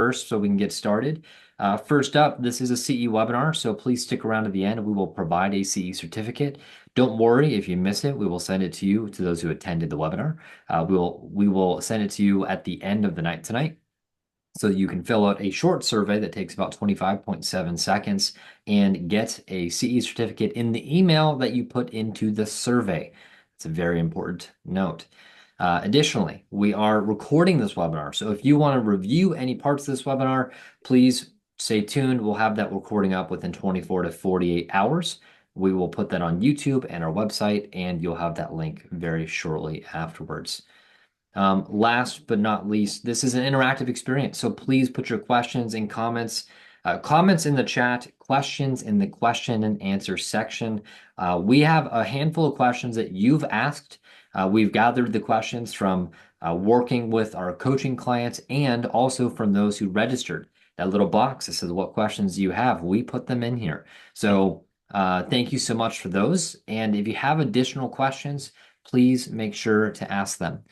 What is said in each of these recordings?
first so we can get started. First up, this is a CE webinar, so please stick around to the end. We will provide a CE certificate. Don't worry if you miss it. We will send it to you, to those who attended the webinar. We will send it to you at the end of the night tonight. So you can fill out a short survey that takes about 25.7 seconds and get a CE certificate in the email that you put into the survey. It's a very important note. Additionally, we are recording this webinar. So if you want to review any parts of this webinar, please stay tuned. We'll have that recording up within 24 to 48 hours. We will put that on YouTube and our website, and you'll have that link very shortly afterwards. Last but not least, this is an interactive experience, so please put your questions and comments in the chat, questions in the question and answer section. We have a handful of questions that you've asked. We've gathered the questions from working with our coaching clients and also from those who registered. That little box that says what questions do you have, we put them in here. So thank you so much for those. And if you have additional questions, please make sure to ask them.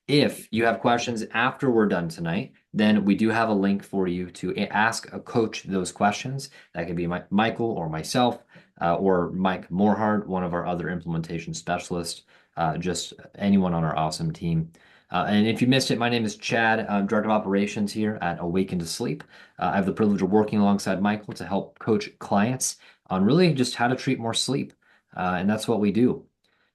If you have questions after we're done tonight, then we do have a link for you to ask a coach those questions. That could be Michael or myself or Mike Morehart, one of our other implementation specialists, just anyone on our awesome team. And if you missed it, my name is Chad. I'm Director of Operations here at Awaken to Sleep. I have the privilege of working alongside Michael to help coach clients on really just how to treat more sleep. And that's what we do.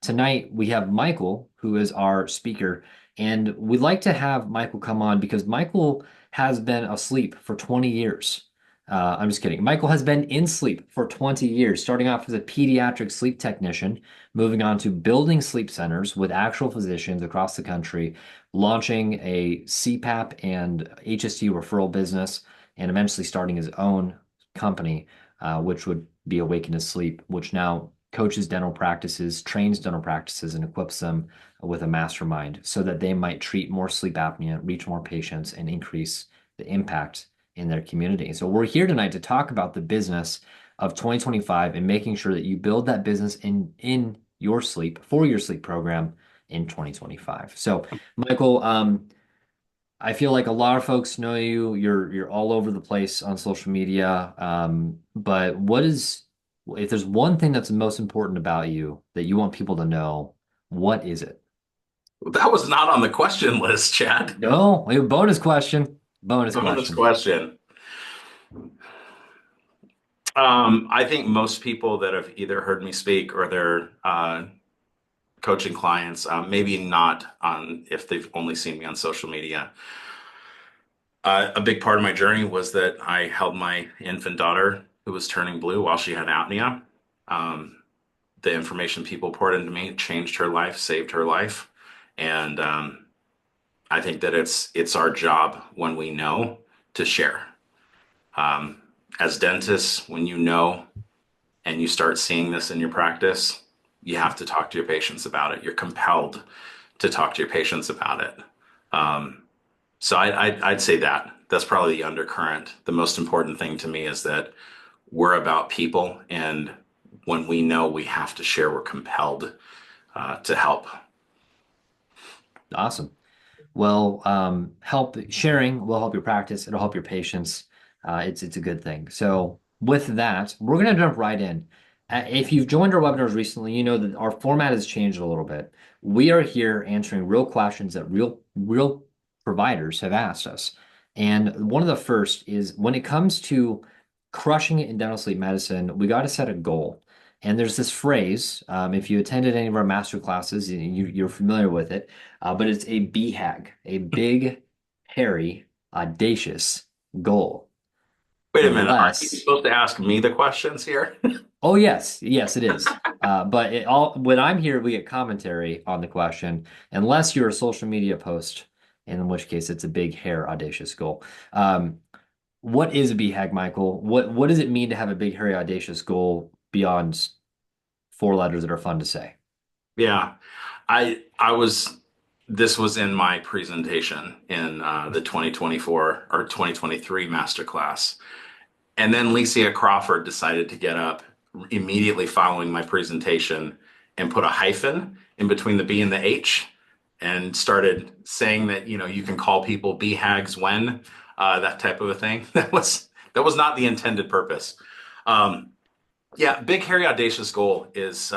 Tonight, we have Michael, who is our speaker. And we'd like to have Michael come on because Michael has been asleep for 20 years. I'm just kidding. Michael has been in sleep for 20 years, starting off as a pediatric sleep technician, moving on to building sleep centers with actual physicians across the country, launching a CPAP and HST referral business, and eventually starting his own company, which would be Awaken to Sleep, which now coaches dental practices, trains dental practices, and equips them with a mastermind so that they might treat more sleep apnea, reach more patients, and increase the impact in their community. So we're here tonight to talk about the business of 2025 and making sure that you build that business in your sleep for your sleep program in 2025. So Michael, I feel like a lot of folks know you. You're all over the place on social media. But if there's one thing that's most important about you that you want people to know, what is it? That was not on the question list, Chad. No, we have a bonus question. Bonus Bonus question. question. I think most people that have either heard me speak or they're coaching clients, maybe not on if they've only seen me on social media. A big part of my journey was that I held my infant daughter who was turning blue while she had apnea. The information people poured into me changed her life, saved her life, and I think that it's our job when we know to share. As dentists, when you know and you start seeing this in your practice, you have to talk to your patients about it. You're compelled to talk to your patients about it. So I'd say that's probably the undercurrent. The most important thing to me is that we're about people, and when we know we have to share, we're compelled to help. Awesome. Well, sharing will help your practice. It'll help your patients. It's a good thing. So with that, we're going to jump right in. If you've joined our webinars recently, you know that our format has changed a little bit. We are here answering real questions that real providers have asked us. And one of the first is when it comes to crushing it in dental sleep medicine, we got to set a goal. And there's this phrase, if you attended any of our master classes, you're familiar with it, but it's a BHAG, a big, hairy, audacious goal. Wait a minute, aren't you Unless, supposed to ask me the questions here? oh yes, it is. But when I'm here, we get commentary on the question, unless you're a social media post, in which case it's a big, hair, audacious goal. What is a BHAG, Michael? What does it mean to have a big, hairy, audacious goal beyond four letters that are fun to say? Yeah, I was this was in my presentation in the 2024 or 2023 masterclass. And then Licia Crawford decided to get up immediately following my presentation and put a hyphen in between the B and the H and started saying that, you can call people BHAGs when. that type of a thing. That was not the intended purpose. Um, yeah, big hairy audacious goal is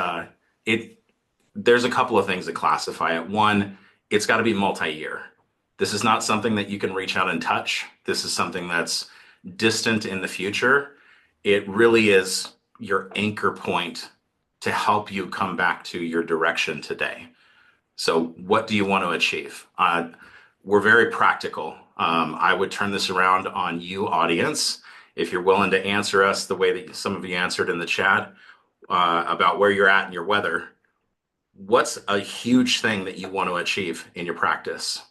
it. There's a couple of things that classify it. One, it's got to be multi-year. This is not something that you can reach out and touch. This is something that's distant in the future. It really is your anchor point to help you come back to your direction today. So, what do you want to achieve? We're very practical. I would turn this around on you, audience, if you're willing to answer us the way that some of you answered in the chat about where you're at in your weather. What's a huge thing that you want to achieve in your practice?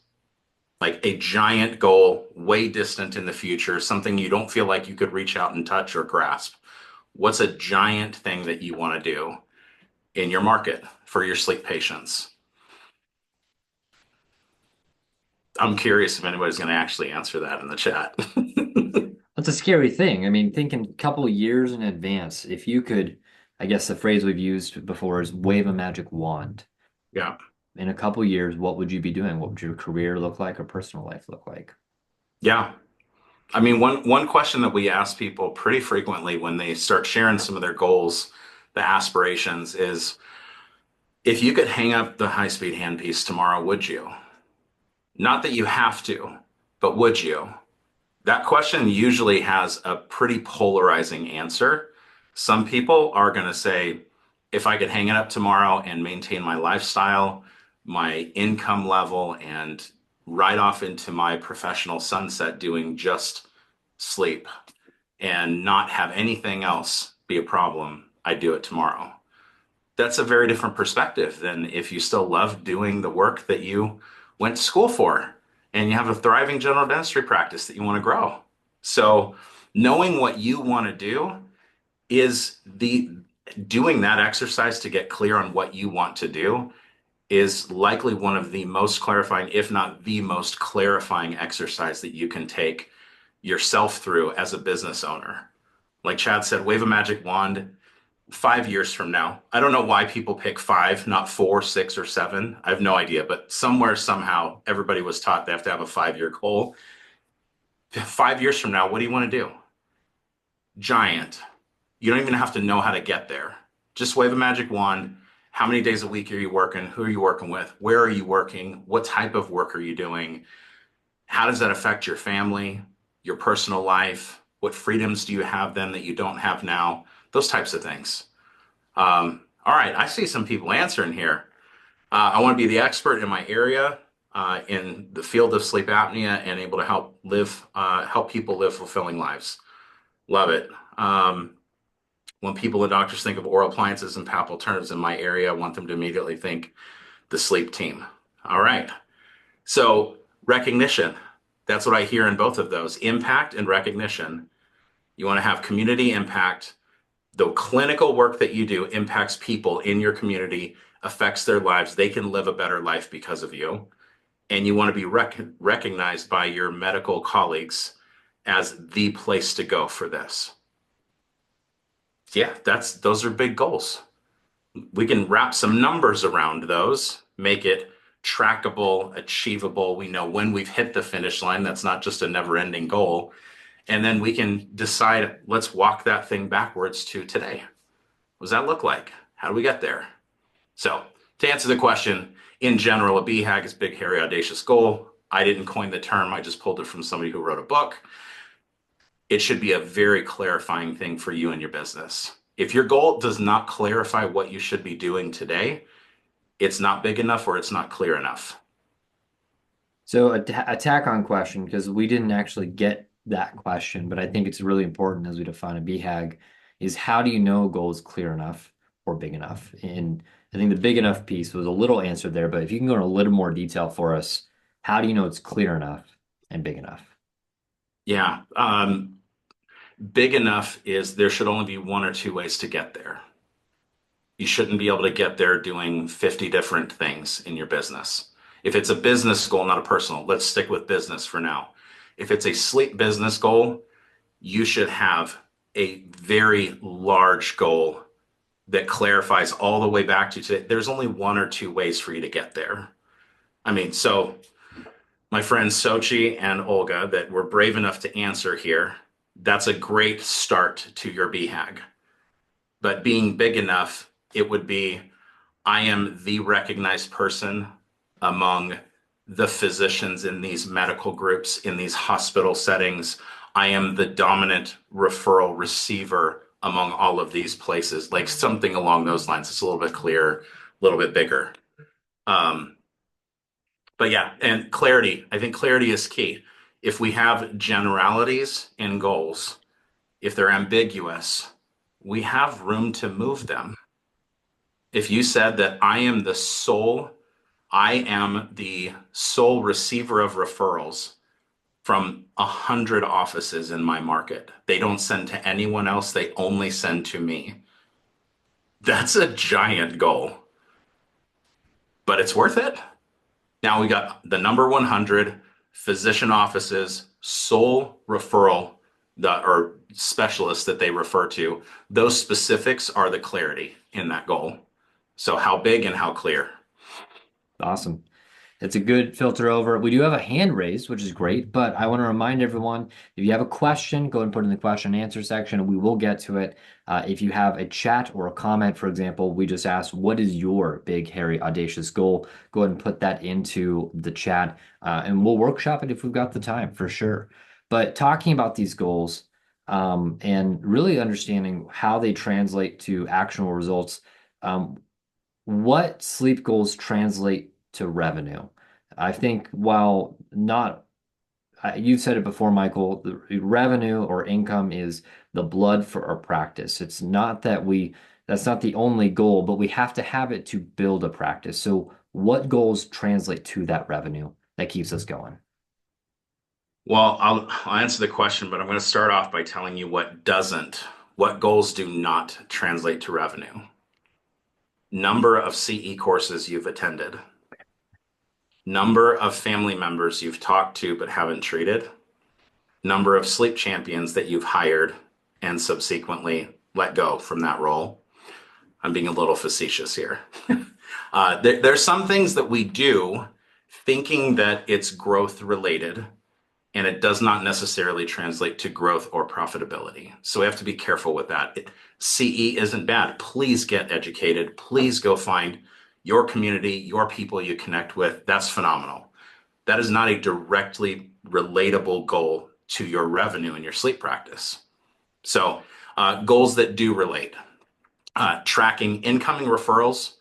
Like a giant goal, way distant in the future, something you don't feel like you could reach out and touch or grasp. What's a giant thing that you want to do in your market for your sleep patients? I'm curious if anybody's going to actually answer that in the chat. That's a scary thing. I mean, thinking a couple of years in advance, if you could, I guess the phrase we've used before is wave a magic wand. Yeah. In a couple of years, what would you be doing? What would your career look like or personal life look like? Yeah. I mean, one question that we ask people pretty frequently when they start sharing some of their goals, the aspirations is, if you could hang up the high-speed handpiece tomorrow, would you? Not that you have to, but would you? That question usually has a pretty polarizing answer. Some people are going to say, if I could hang it up tomorrow and maintain my lifestyle, my income level, and ride off into my professional sunset doing just sleep and not have anything else be a problem, I'd do it tomorrow. That's a very different perspective than if you still love doing the work that you went to school for and you have a thriving general dentistry practice that you want to grow. So, knowing what you want to do is the doing that exercise to get clear on what you want to do is likely one of the most clarifying, if not the most clarifying exercise that you can take yourself through as a business owner. Like Chad said, wave a magic wand 5 years from now. I don't know why people pick five, not four, six, or seven. I have no idea, but somewhere, somehow, everybody was taught they have to have a 5 year goal. 5 years from now, what do you want to do? Giant. You don't even have to know how to get there. Just wave a magic wand. How many days a week are you working? Who are you working with? Where are you working? What type of work are you doing? How does that affect your family, your personal life? What freedoms do you have then that you don't have now? Those types of things. All right, I see some people answering here. I want to be the expert in my area in the field of sleep apnea and able to help people live fulfilling lives. Love it. When people and doctors think of oral appliances and PAP alternatives in my area, I want them to immediately think the sleep team. All right. So recognition, that's what I hear in both of those, impact and recognition. You want to have community impact. The clinical work that you do impacts people in your community, affects their lives. They can live a better life because of you. And you want to be recognized by your medical colleagues as the place to go for this. Yeah, those are big goals. We can wrap some numbers around those, make it trackable, achievable. We know when we've hit the finish line. That's not just a never-ending goal. And then we can decide, let's walk that thing backwards to today. What does that look like? How do we get there? So, to answer the question, in general, a BHAG is Big Hairy Audacious Goal. I didn't coin the term, I just pulled it from somebody who wrote a book. It should be a very clarifying thing for you and your business. If your goal does not clarify what you should be doing today, it's not big enough or it's not clear enough. So a tack on question, because we didn't actually get that question, but I think it's really important as we define a BHAG, is how do you know a goal is clear enough or big enough? And I think the big enough piece was a little answered there, but if you can go into a little more detail for us, how do you know it's clear enough and big enough? Yeah. Big enough is there should only be one or two ways to get there. You shouldn't be able to get there doing 50 different things in your business. If it's a business goal, not a personal, let's stick with business for now. If it's a sleep business goal, you should have a very large goal that clarifies all the way back to today. There's only one or two ways for you to get there. I mean, so my friends Sochi and Olga that were brave enough to answer here, that's a great start to your BHAG. But being big enough, it would be I am the recognized person among the physicians in these medical groups, in these hospital settings. I am the dominant referral receiver among all of these places, like something along those lines. It's a little bit clearer, a little bit bigger. Um, but yeah, and clarity. I think clarity is key. If we have generalities and goals, if they're ambiguous, we have room to move them. If you said that I am the sole receiver of referrals from 100 offices in my market. They don't send to anyone else, they only send to me. That's a giant goal, but it's worth it. Now we got the number 100 physician offices, sole referral or specialists that they refer to. Those specifics are the clarity in that goal. So, how big and how clear? Awesome. It's a good filter over. We do have a hand raised, which is great, but I want to remind everyone, if you have a question, go and put it in the question and answer section, and we will get to it. If you have a chat or a comment, for example, we just asked, what is your big, hairy, audacious goal? Go ahead and put that into the chat, and we'll workshop it if we've got the time, for sure. But talking about these goals, and really understanding how they translate to actionable results, what sleep goals translate to revenue? I think while not, you've said it before, Michael, the revenue or income is the blood for our practice. It's not that that's not the only goal, but we have to have it to build a practice. So what goals translate to that revenue that keeps us going? Well, I'll answer the question, but I'm going to start off by telling you what goals do not translate to revenue. Number of CE courses you've attended, number of family members you've talked to but haven't treated, number of sleep champions that you've hired and subsequently let go from that role. I'm being a little facetious here. There's some things that we do thinking that it's growth related, and it does not necessarily translate to growth or profitability. So we have to be careful with that. CE isn't bad. Please get educated. Please go find your community, your people you connect with. That's phenomenal. That is not a directly relatable goal to your revenue in your sleep practice. So, goals that do relate, tracking incoming referrals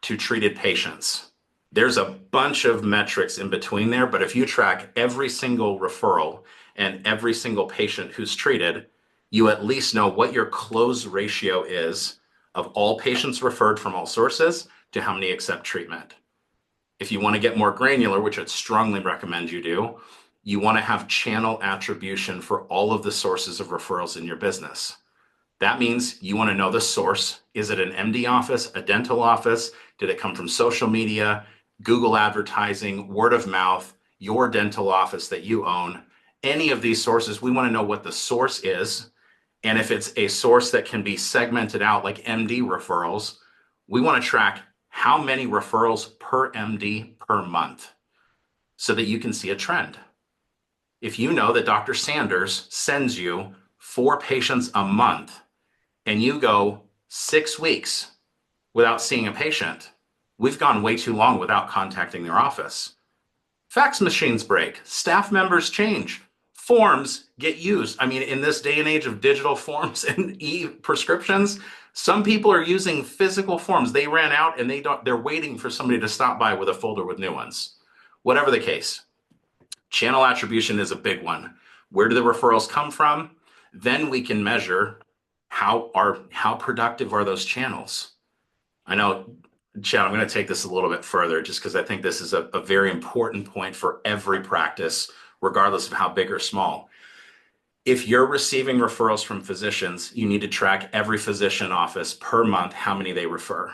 to treated patients. There's a bunch of metrics in between there, but if you track every single referral and every single patient who's treated, you at least know what your close ratio is of all patients referred from all sources to how many accept treatment. If you want to get more granular, which I'd strongly recommend you do, you want to have channel attribution for all of the sources of referrals in your business. That means you want to know the source. Is it an MD office, a dental office? Did it come from social media, Google advertising, word of mouth, your dental office that you own? Any of these sources, we want to know what the source is. And if it's a source that can be segmented out like MD referrals, we want to track how many referrals per MD per month so that you can see a trend. If you know that Dr. Sanders sends you 4 patients a month and you go 6 weeks without seeing a patient, we've gone way too long without contacting their office. Fax machines break, staff members change, forms get used. I mean, in this day and age of digital forms and e-prescriptions, some people are using physical forms. They ran out and they're waiting for somebody to stop by with a folder with new ones. Whatever the case, channel attribution is a big one. Where do the referrals come from? Then we can measure how productive are those channels. I know, Chad, I'm going to take this a little bit further just because I think this is a very important point for every practice, regardless of how big or small. If you're receiving referrals from physicians, you need to track every physician office per month, how many they refer.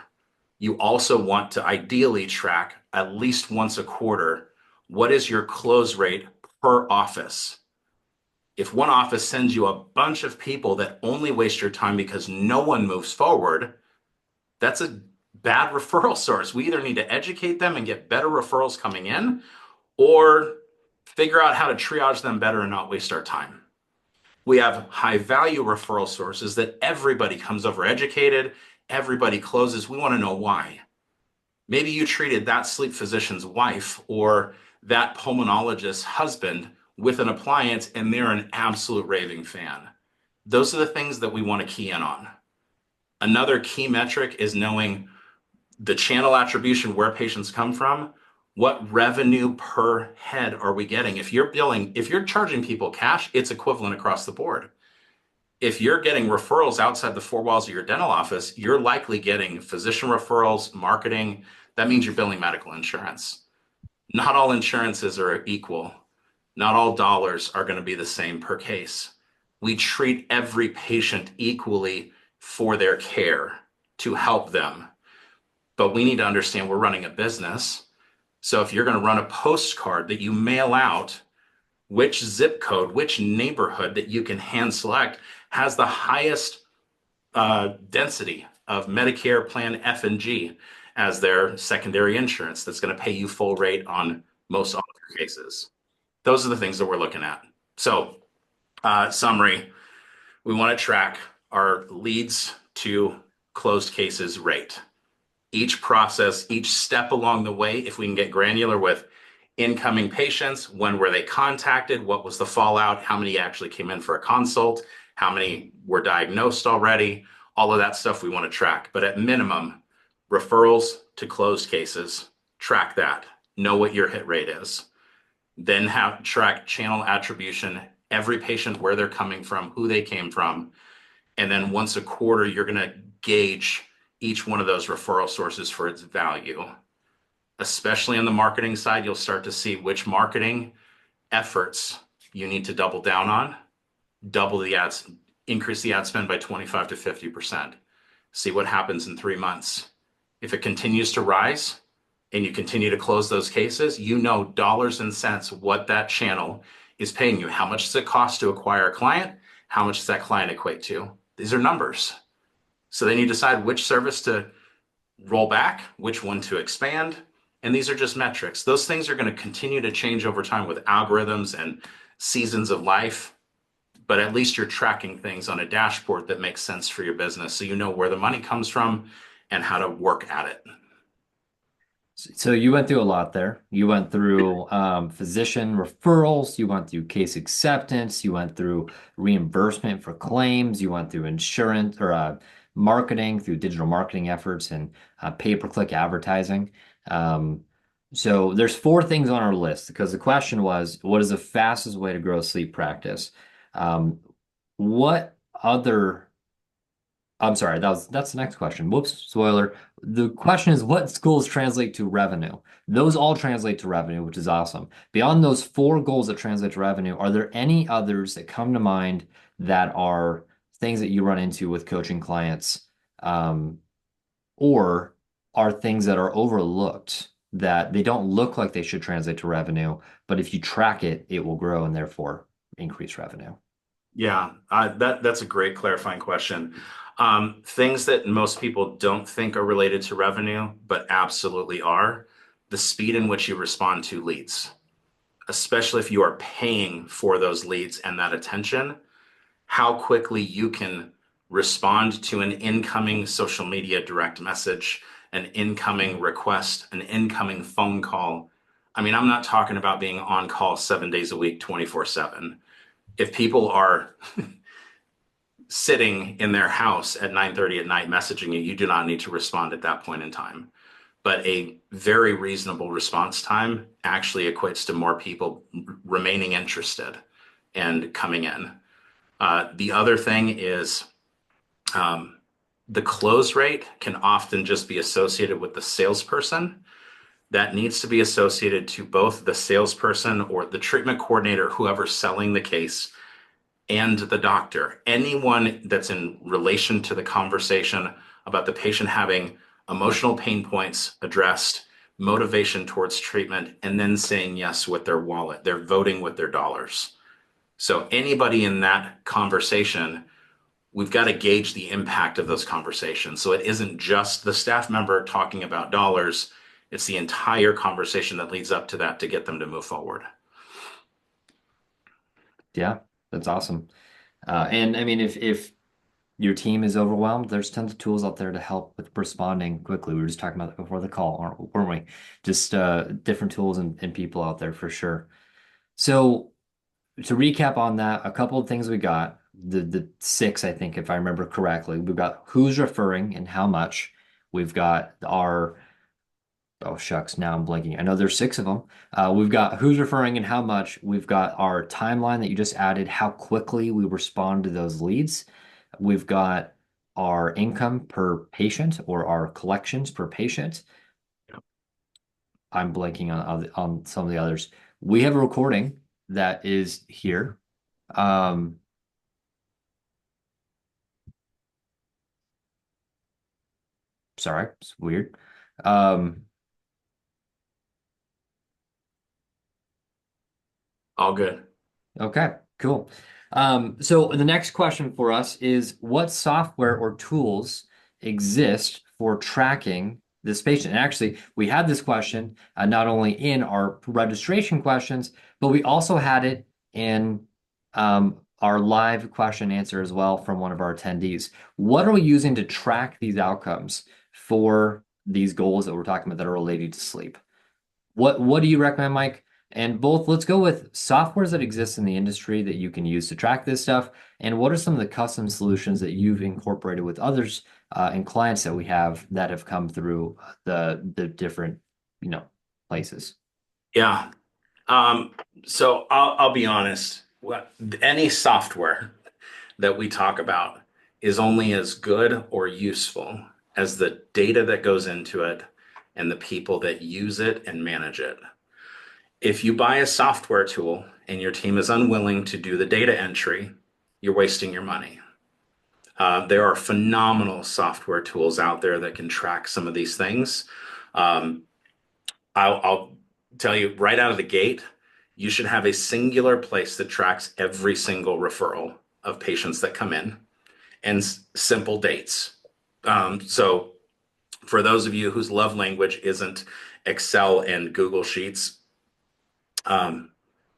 You also want to ideally track at least once a quarter, what is your close rate per office? If one office sends you a bunch of people that only waste your time because no one moves forward, that's a bad referral source. We either need to educate them and get better referrals coming in, or figure out how to triage them better and not waste our time. We have high value referral sources that everybody comes over educated, everybody closes. We want to know why. Maybe you treated that sleep physician's wife or that pulmonologist's husband with an appliance and they're an absolute raving fan. Those are the things that we want to key in on. Another key metric is knowing the channel attribution, where patients come from. What revenue per head are we getting? If you're charging people cash, it's equivalent across the board. If you're getting referrals outside the four walls of your dental office, you're likely getting physician referrals, marketing. That means you're billing medical insurance. Not all insurances are equal. Not all dollars are going to be the same per case. We treat every patient equally for their care to help them. But we need to understand we're running a business. So if you're going to run a postcard that you mail out, which zip code, which neighborhood that you can hand select has the highest density of Medicare Plan F and G as their secondary insurance that's going to pay you full rate on most all of your cases. Those are the things that we're looking at. So, summary, we want to track our leads to closed cases rate. Each process, each step along the way, if we can get granular with incoming patients, when were they contacted, what was the fallout, how many actually came in for a consult, how many were diagnosed already, all of that stuff we want to track. But at minimum, referrals to closed cases, track that, know what your hit rate is. Then have track channel attribution, every patient, where they're coming from, who they came from. And then once a quarter, you're going to gauge each one of those referral sources for its value. Especially on the marketing side, you'll start to see which marketing efforts you need to double down on, double the ads, increase the ad spend by 25 to 50%. See what happens in 3 months. If it continues to rise and you continue to close those cases, you know dollars and cents what that channel is paying you. How much does it cost to acquire a client? How much does that client equate to? These are numbers. So then you decide which service to roll back, which one to expand. And these are just metrics. Those things are going to continue to change over time with algorithms and seasons of life. But at least you're tracking things on a dashboard that makes sense for your business. So you know where the money comes from and how to work at it. So you went through a lot there. You went through physician referrals, you went through case acceptance, you went through reimbursement for claims, you went through insurance or marketing through digital marketing efforts and pay-per-click advertising. Um, so there's four things on our list because the question was, what is the fastest way to grow a sleep practice? What other I'm sorry, that's the next question. Whoops, spoiler. The question is what schools translate to revenue? Those all translate to revenue, which is awesome. Beyond those four goals that translate to revenue, are there any others that come to mind that are things that you run into with coaching clients, or are things that are overlooked that they don't look like they should translate to revenue, but if you track it, it will grow and therefore increase revenue? Yeah, that's a great clarifying question. Things that most people don't think are related to revenue, but absolutely are, the speed in which you respond to leads, especially if you are paying for those leads and that attention, how quickly you can respond to an incoming social media direct message, an incoming request, an incoming phone call. I mean, I'm not talking about being on call 7 days a week, 24/7. If people are sitting in their house at 9:30 at night messaging you, you do not need to respond at that point in time. But a very reasonable response time actually equates to more people remaining interested and coming in. The other thing is the close rate can often just be associated with the salesperson. That needs to be associated to both the salesperson or the treatment coordinator, whoever's selling the case, and the doctor. Anyone that's in relation to the conversation about the patient having emotional pain points addressed, motivation towards treatment, and then saying yes with their wallet. They're voting with their dollars. So anybody in that conversation, we've got to gauge the impact of those conversations. So it isn't just the staff member talking about dollars, it's the entire conversation that leads up to that to get them to move forward. Yeah, that's awesome. And I mean, if your team is overwhelmed, there's tons of tools out there to help with responding quickly. We were just talking about that before the call, weren't we? Just different tools and people out there for sure. So to recap on that, a couple of things we got. The six, I think, if I remember correctly. We've got who's referring and how much. We've got our oh shucks, now I'm blanking. I know there's six of them. We've got who's referring and how much. We've got our timeline that you just added, how quickly we respond to those leads. We've got our income per patient or our collections per patient. I'm blanking on some of the others. We have a recording that is here. Um, sorry, it's weird. Um, All good. Okay, cool. So the next question for us is what software or tools exist for tracking this patient? And actually, we had this question not only in our registration questions, but we also had it in our live question answer as well from one of our attendees. What are we using to track these outcomes for these goals that we're talking about that are related to sleep? What do you recommend, Mike? And both, let's go with softwares that exist in the industry that you can use to track this stuff. And what are some of the custom solutions that you've incorporated with others and clients that we have that have come through the different, you know, places? Yeah. Um, so I'll be honest. Any software that we talk about is only as good or useful as the data that goes into it and the people that use it and manage it. If you buy a software tool and your team is unwilling to do the data entry, you're wasting your money. There are phenomenal software tools out there that can track some of these things. Um, I'll tell you right out of the gate, you should have a singular place that tracks every single referral of patients that come in and simple dates. So, for those of you whose love language isn't Excel and Google Sheets, um,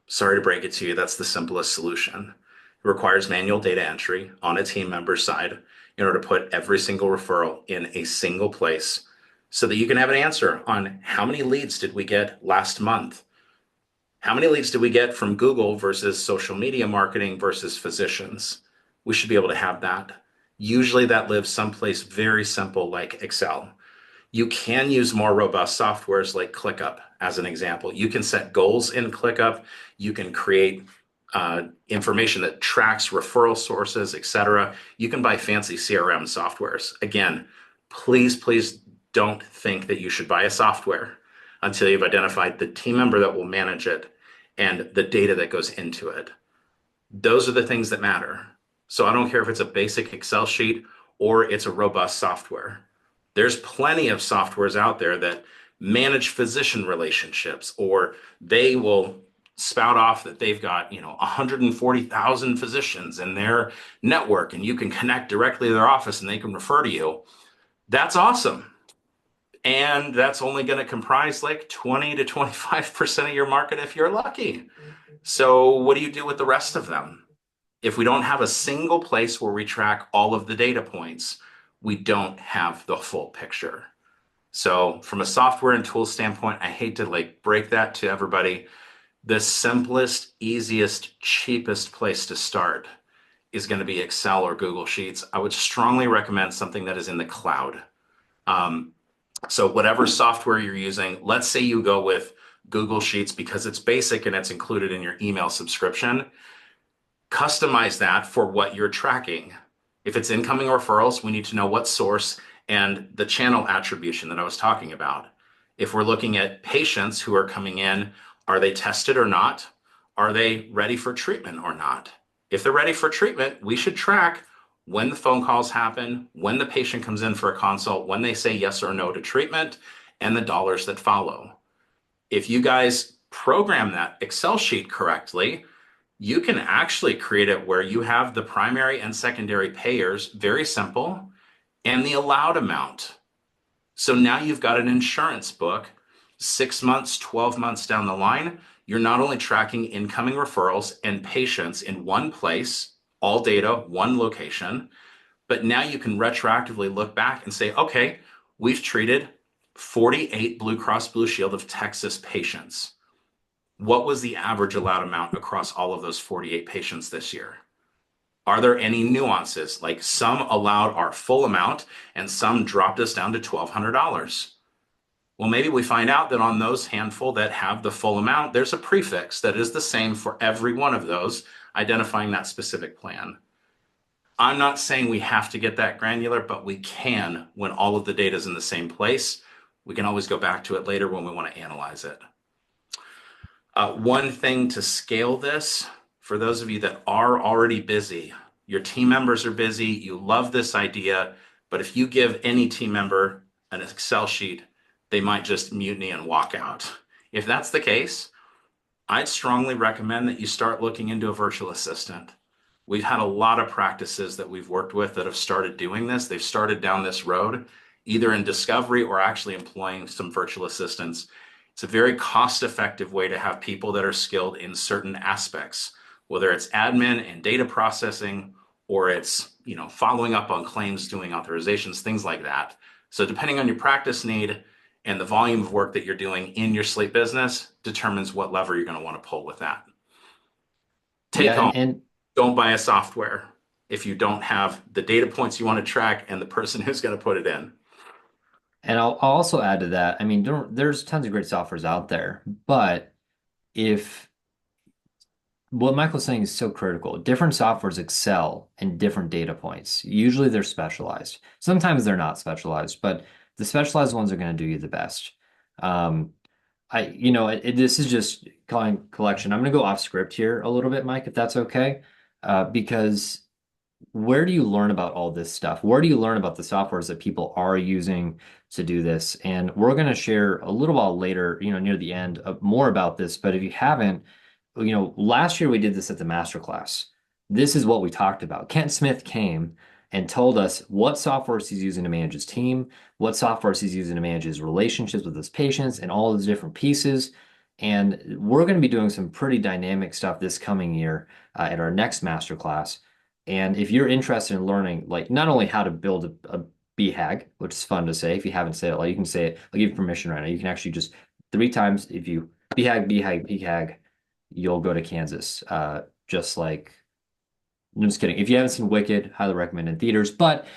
sorry to break it to you, that's the simplest solution. It requires manual data entry on a team member's side in order to put every single referral in a single place so that you can have an answer on how many leads did we get last month? How many leads did we get from Google versus social media marketing versus physicians? We should be able to have that. Usually that lives someplace very simple like Excel. You can use more robust softwares like ClickUp as an example. You can set goals in ClickUp. You can create information that tracks referral sources, etc. You can buy fancy CRM softwares. Again, please don't think that you should buy a software until you've identified the team member that will manage it and the data that goes into it. Those are the things that matter. So I don't care if it's a basic Excel sheet or it's a robust software. There's plenty of softwares out there that manage physician relationships, or they will spout off that they've got, 140,000 physicians in their network and you can connect directly to their office and they can refer to you. That's awesome. And that's only going to comprise like 20 to 25% of your market if you're lucky. So what do you do with the rest of them? If we don't have a single place where we track all of the data points, we don't have the full picture. So from a software and tool standpoint, I hate to like break that to everybody. The simplest, easiest, cheapest place to start is going to be Excel or Google Sheets. I would strongly recommend something that is in the cloud. Um, so whatever software you're using, let's say you go with Google Sheets because it's basic and it's included in your email subscription. Customize that for what you're tracking. If it's incoming referrals, we need to know what source and the channel attribution that I was talking about. If we're looking at patients who are coming in, are they tested or not? Are they ready for treatment or not? If they're ready for treatment, we should track when the phone calls happen, when the patient comes in for a consult, when they say yes or no to treatment, and the dollars that follow. If you guys program that Excel sheet correctly, you can actually create it where you have the primary and secondary payers, very simple, and the allowed amount. So now you've got an insurance book 6 months, 12 months down the line, you're not only tracking incoming referrals and patients in one place, all data, one location, but now you can retroactively look back and say, okay, we've treated 48 Blue Cross Blue Shield of Texas patients. What was the average allowed amount across all of those 48 patients this year? Are there any nuances? Like some allowed our full amount and some dropped us down to $1,200. Well, maybe we find out that on those handful that have the full amount, there's a prefix that is the same for every one of those, identifying that specific plan. I'm not saying we have to get that granular, but we can when all of the data is in the same place. We can always go back to it later when we want to analyze it. One thing to scale this, for those of you that are already busy, your team members are busy, you love this idea, but if you give any team member an Excel sheet, they might just mutiny and walk out. If that's the case, I'd strongly recommend that you start looking into a virtual assistant. We've had a lot of practices that we've worked with that have started doing this. They've started down this road, either in discovery or actually employing some virtual assistants. It's a very cost-effective way to have people that are skilled in certain aspects, whether it's admin and data processing, or it's, following up on claims, doing authorizations, things like that. So depending on your practice need and the volume of work that you're doing in your sleep business determines what lever you're going to want to pull with that. Take Yeah, home, and don't buy a software if you don't have the data points you want to track and the person who's going to put it in. I'll also add to that. I mean, there's tons of great softwares out there, but if what Michael's saying is so critical, different softwares excel in different data points. Usually they're specialized. Sometimes they're not specialized, but the specialized ones are going to do you the best. Um, this is just calling collection. I'm going to go off script here a little bit, Mike, if that's okay, because where do you learn about all this stuff? Where do you learn about the softwares that people are using to do this? And we're going to share a little while later, near the end, more about this. But if you haven't, last year we did this at the masterclass. This is what we talked about. Kent Smith came and told us what softwares he's using to manage his team, what softwares he's using to manage his relationships with his patients, and all those different pieces. And we're going to be doing some pretty dynamic stuff this coming year at our next masterclass. And if you're interested in learning, like not only how to build a BHAG, which is fun to say, if you haven't said it, like you can say it, I'll give you permission right now. You can actually just 3 times, if you BHAG, BHAG, BHAG, you'll go to Kansas. Just like, I'm just kidding. If you haven't seen Wicked, highly recommend in theaters. But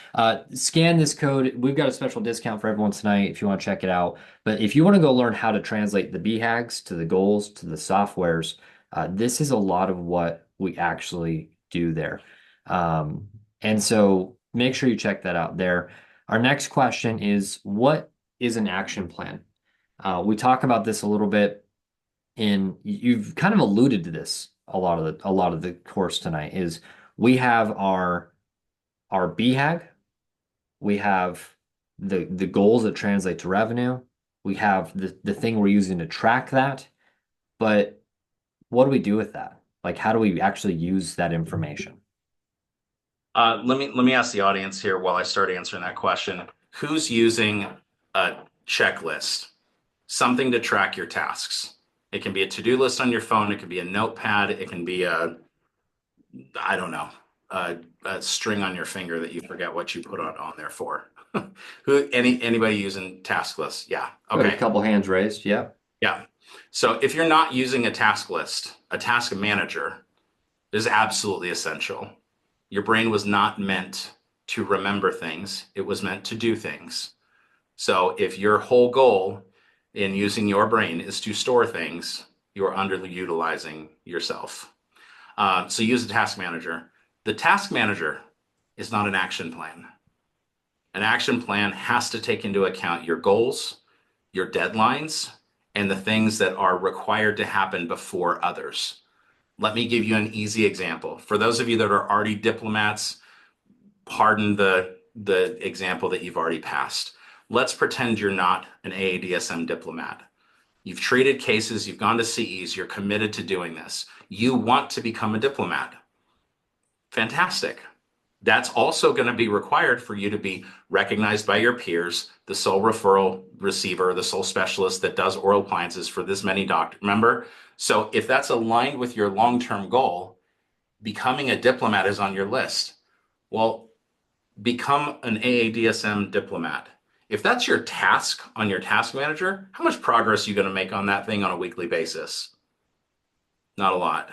scan this code. We've got a special discount for everyone tonight if you want to check it out. But if you want to go learn how to translate the BHAGs to the goals to the softwares, this is a lot of what we actually do there. And so make sure you check that out there. Our next question is, what is an action plan? We talk about this a little bit you've kind of alluded to this a lot of the course tonight is we have our BHAG, we have the goals that translate to revenue, we have the thing we're using to track that, but what do we do with that? Like, how do we actually use that information? Let me ask the audience here while I start answering that question. Who's using a checklist, something to track your tasks? It can be a to-do list on your phone. It can be a notepad. It can be I don't know, a string on your finger that you forget what you put on there for. Anybody using task lists? Yeah. Got a Okay. couple hands raised. Yeah. Yeah. So if you're not using a task list, a task manager is absolutely essential. Your brain was not meant to remember things. It was meant to do things. So if your whole goal in using your brain is to store things, you're underutilizing yourself. So use a task manager. The task manager is not an action plan. An action plan has to take into account your goals, your deadlines, and the things that are required to happen before others. Let me give you an easy example. For those of you that are already diplomats, pardon the example that you've already passed. Let's pretend you're not an AADSM diplomat. You've treated cases, you've gone to CEs, you're committed to doing this. You want to become a diplomat. Fantastic. That's also going to be required for you to be recognized by your peers, the sole referral receiver, the sole specialist that does oral appliances for this many doctors. Remember? So if that's aligned with your long-term goal, becoming a diplomat is on your list. Well, become an AADSM diplomat. If that's your task on your task manager, how much progress are you going to make on that thing on a weekly basis? Not a lot.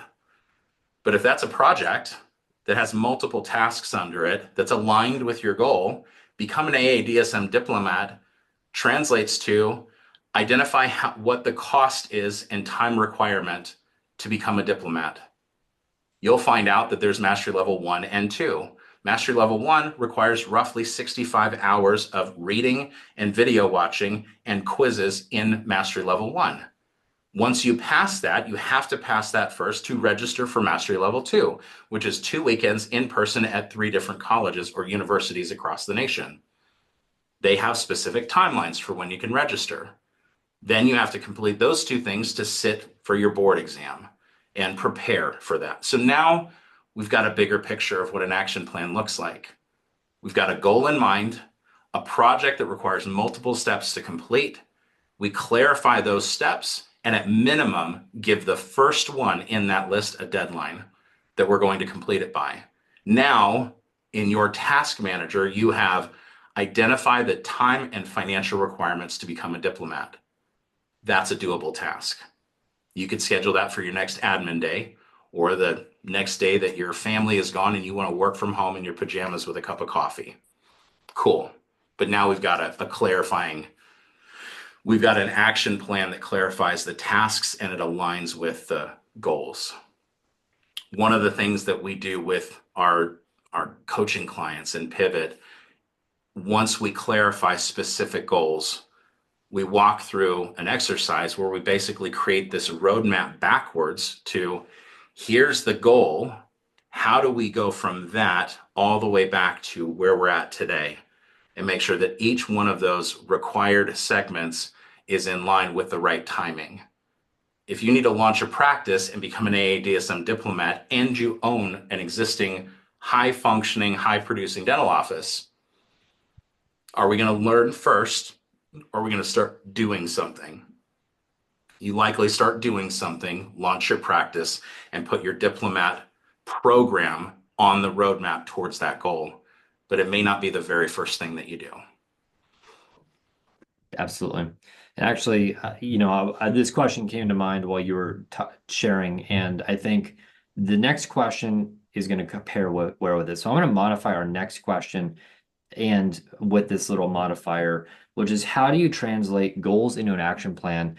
But if that's a project that has multiple tasks under it that's aligned with your goal, become an AADSM diplomat translates to identify what the cost is and time requirement to become a diplomat. You'll find out that there's mastery level 1 and 2. Mastery level 1 requires roughly 65 hours of reading and video watching and quizzes in mastery level 1. Once you pass that, you have to pass that first to register for Mastery Level 2, which is 2 weekends in person at 3 different colleges or universities across the nation. They have specific timelines for when you can register. Then you have to complete those 2 things to sit for your board exam and prepare for that. So now we've got a bigger picture of what an action plan looks like. We've got a goal in mind, a project that requires multiple steps to complete. We clarify those steps and at minimum, give the first one in that list a deadline that we're going to complete it by. Now, in your task manager, you have identified the time and financial requirements to become a diplomat. That's a doable task. You could schedule that for your next admin day or the next day that your family is gone and you want to work from home in your pajamas with a cup of coffee. Cool. But now we've got we've got an action plan that clarifies the tasks and it aligns with the goals. One of the things that we do with our coaching clients in Pivot, once we clarify specific goals, we walk through an exercise where we basically create this roadmap backwards to here's the goal. How do we go from that all the way back to where we're at today? And make sure that each one of those required segments is in line with the right timing. If you need to launch a practice and become an AADSM diplomat and you own an existing high-functioning, high-producing dental office, are we going to learn first or are we going to start doing something? You likely start doing something, launch your practice, and put your diplomat program on the roadmap towards that goal. But it may not be the very first thing that you do. Absolutely. And actually, this question came to mind while you were sharing, and I think the next question is going to compare where with it. So I'm going to modify our next question and with this little modifier, which is how do you translate goals into an action plan?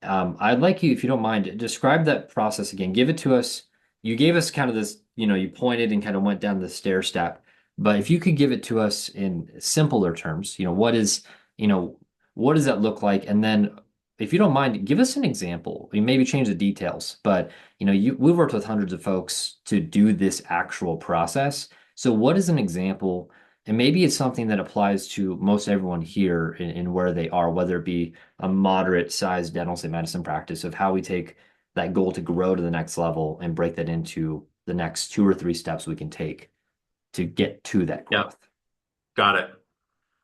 I'd like you, if you don't mind, describe that process again. Give it to us. You gave us kind of this, you pointed and kind of went down the stair step. But if you could give it to us in simpler terms, what does that look like? And then if you don't mind, give us an example. You maybe change the details, but we've worked with hundreds of folks to do this actual process. So what is an example? And maybe it's something that applies to most everyone here in where they are, whether it be a moderate sized dental state medicine practice of how we take that goal to grow to the next level and break that into the next 2 or 3 steps we can take to get to that Yep, growth. got it.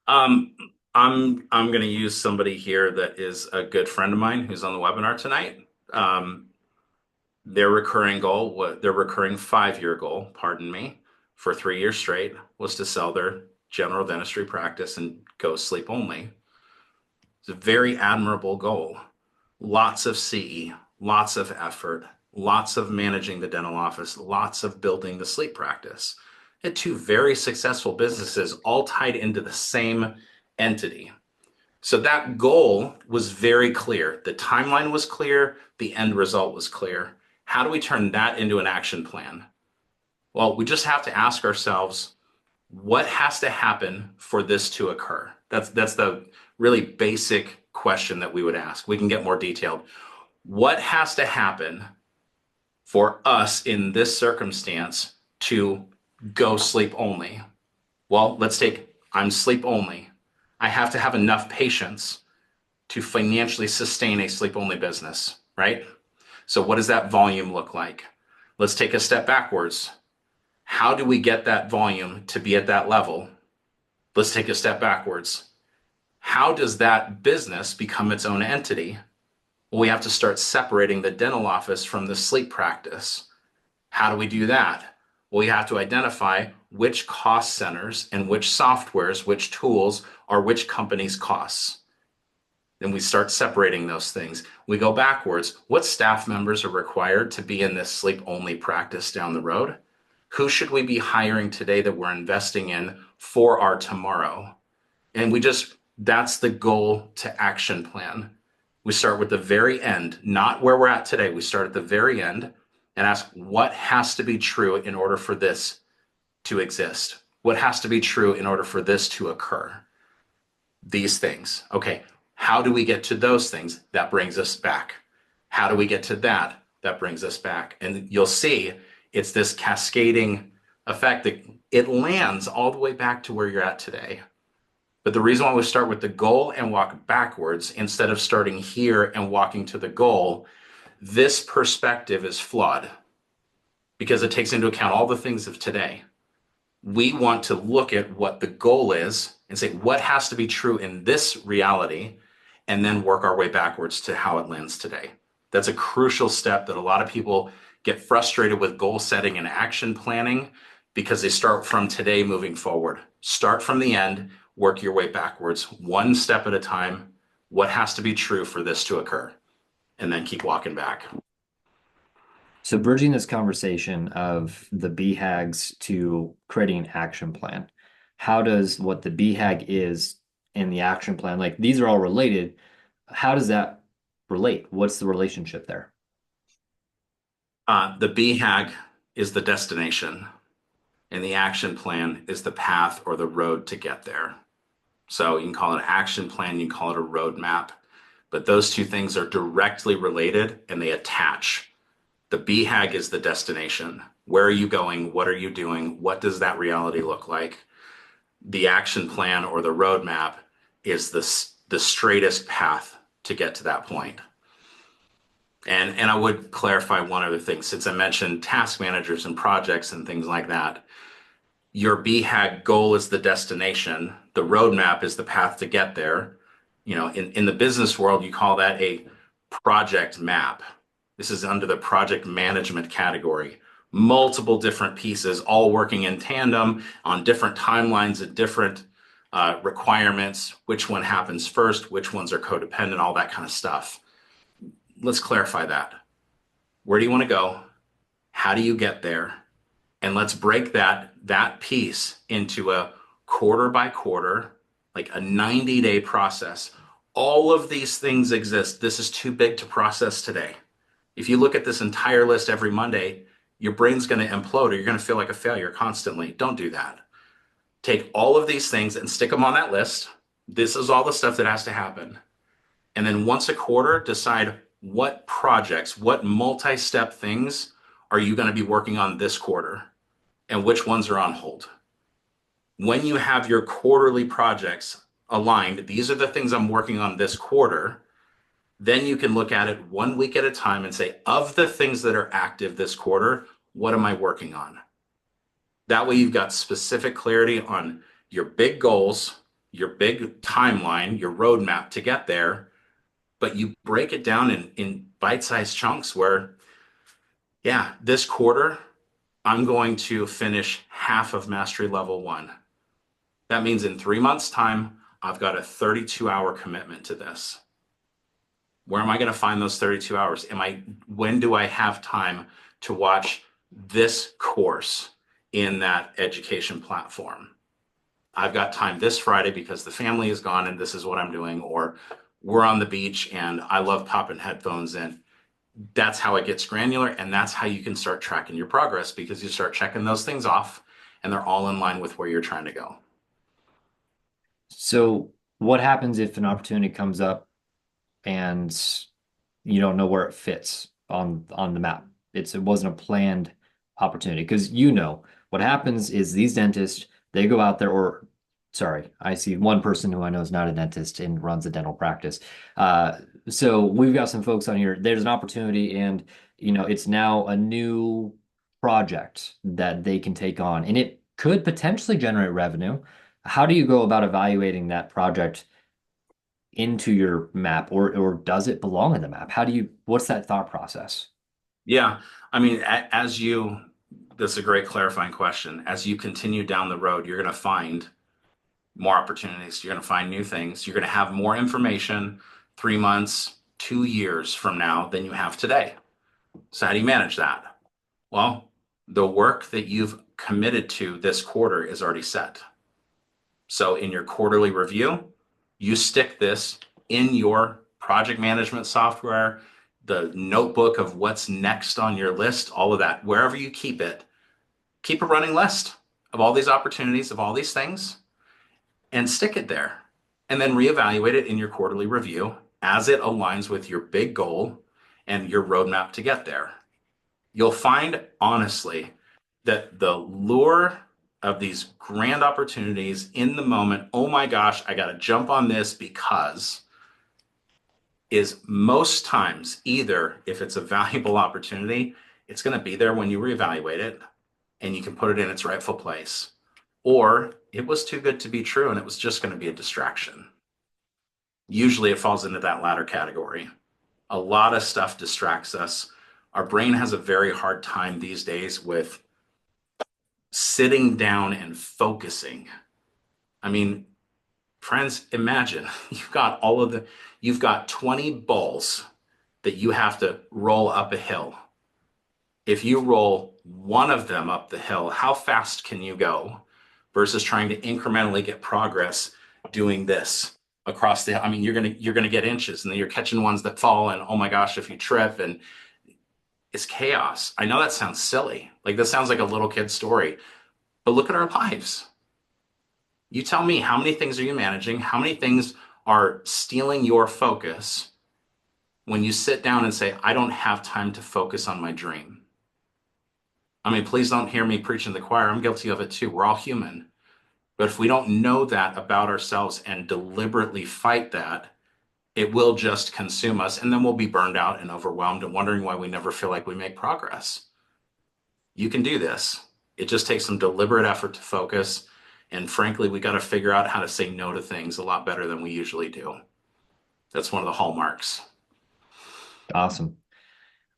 Um, I'm going to use somebody here that is a good friend of mine who's on the webinar tonight. Their recurring goal, their recurring 5-year goal, pardon me, for 3 years straight was to sell their general dentistry practice and go sleep only. It's a very admirable goal. Lots of CE, lots of effort, lots of managing the dental office, lots of building the sleep practice. Had 2 very successful businesses all tied into the same entity. So that goal was very clear. The timeline was clear. The end result was clear. How do we turn that into an action plan? Well, we just have to ask ourselves, what has to happen for this to occur? That's the really basic question that we would ask. We can get more detailed. What has to happen for us in this circumstance to go sleep only? Well, let's take I'm sleep only. I have to have enough patients to financially sustain a sleep only business, right? So what does that volume look like? Let's take a step backwards. How do we get that volume to be at that level? Let's take a step backwards. How does that business become its own entity? Well, we have to start separating the dental office from the sleep practice. How do we do that? Well, we have to identify which cost centers and which softwares, which tools are which company's costs. Then we start separating those things. We go backwards. What staff members are required to be in this sleep only practice down the road? Who should we be hiring today that we're investing in for our tomorrow? And that's the goal to action plan. We start with the very end, not where we're at today. We start at the very end and ask what has to be true in order for this to exist? What has to be true in order for this to occur? These things. Okay, how do we get to those things? That brings us back. How do we get to that? That brings us back. And you'll see it's this cascading effect that it lands all the way back to where you're at today. But the reason why we start with the goal and walk backwards instead of starting here and walking to the goal, this perspective is flawed because it takes into account all the things of today. We want to look at what the goal is and say, what has to be true in this reality, and then work our way backwards to how it lands today. That's a crucial step that a lot of people get frustrated with goal setting and action planning because they start from today moving forward. Start from the end, work your way backwards, one step at a time. What has to be true for this to occur? And then keep walking back. So bridging this conversation of the BHAGs to creating an action plan, how does what the BHAG is and the action plan, like these are all related, how does that relate? What's the relationship there? The BHAG is the destination, and the action plan is the path or the road to get there. So you can call it an action plan, you can call it a roadmap, but those two things are directly related and they attach. The BHAG is the destination. Where are you going? What are you doing? What does that reality look like? The action plan or the roadmap is the straightest path to get to that point. And I would clarify one other thing, since I mentioned task managers and projects and things like that. Your BHAG goal is the destination. The roadmap is the path to get there. You know, in the business world, you call that a project map. This is under the project management category. Multiple different pieces, all working in tandem on different timelines and different requirements. Which one happens first? Which ones are codependent? All that kind of stuff. Let's clarify that. Where do you want to go? How do you get there? And let's break that piece into a quarter by quarter, like a 90-day process. All of these things exist. This is too big to process today. If you look at this entire list every Monday, your brain's going to implode or you're going to feel like a failure constantly. Don't do that. Take all of these things and stick them on that list. This is all the stuff that has to happen. And then once a quarter, decide what projects, what multi-step things are you going to be working on this quarter and which ones are on hold. When you have your quarterly projects aligned, these are the things I'm working on this quarter, then you can look at it 1 week at a time and say, of the things that are active this quarter, what am I working on? That way you've got specific clarity on your big goals, your big timeline, your roadmap to get there, but you break it down in bite-sized chunks where, yeah, this quarter, I'm going to finish half of Mastery Level 1. That means in 3 months' time, I've got a 32-hour commitment to this. Where am I going to find those 32 hours? When do I have time to watch this course in that education platform? I've got time this Friday because the family is gone and this is what I'm doing, or we're on the beach and I love popping headphones in. That's how it gets granular, and that's how you can start tracking your progress because you start checking those things off and they're all in line with where you're trying to go. So what happens if an opportunity comes up and you don't know where it fits on the map? It wasn't a planned opportunity because what happens is these dentists, they go out there, or sorry, I see one person who I know is not a dentist and runs a dental practice. So we've got some folks on here. There's an opportunity, and it's now a new project that they can take on, and it could potentially generate revenue. How do you go about evaluating that project into your map, or does it belong in the map? What's that thought process? Yeah. I mean, this is a great clarifying question. As you continue down the road, you're going to find more opportunities. You're going to find new things. You're going to have more information 3 months, 2 years from now than you have today. So, how do you manage that? Well, the work that you've committed to this quarter is already set. So, in your quarterly review, you stick this in your project management software, the notebook of what's next on your list, all of that, wherever you keep a running list of all these opportunities, of all these things, and stick it there. And then reevaluate it in your quarterly review as it aligns with your big goal and your roadmap to get there. You'll find, honestly, that the lure of these grand opportunities in the moment, oh my gosh, I got to jump on this because, is most times either if it's a valuable opportunity, it's going to be there when you reevaluate it and you can put it in its rightful place, or it was too good to be true and it was just going to be a distraction. Usually it falls into that latter category. A lot of stuff distracts us. Our brain has a very hard time these days with sitting down and focusing. I mean, friends, imagine you've got 20 balls that you have to roll up a hill. If you roll one of them up the hill, how fast can you go versus trying to incrementally get progress doing this across the, I mean, you're gonna get inches and then you're catching ones that fall and oh my gosh, if you trip, and it's chaos. I know that sounds silly. Like this sounds like a little kid story, but look at our lives. You tell me, how many things are you managing? How many things are stealing your focus when you sit down and say, I don't have time to focus on my dream? I mean, please don't hear me preaching the choir. I'm guilty of it too. We're all human. But if we don't know that about ourselves and deliberately fight that, it will just consume us. And then we'll be burned out and overwhelmed and wondering why we never feel like we make progress. You can do this. It just takes some deliberate effort to focus. And frankly, we got to figure out how to say no to things a lot better than we usually do. That's one of the hallmarks. Awesome.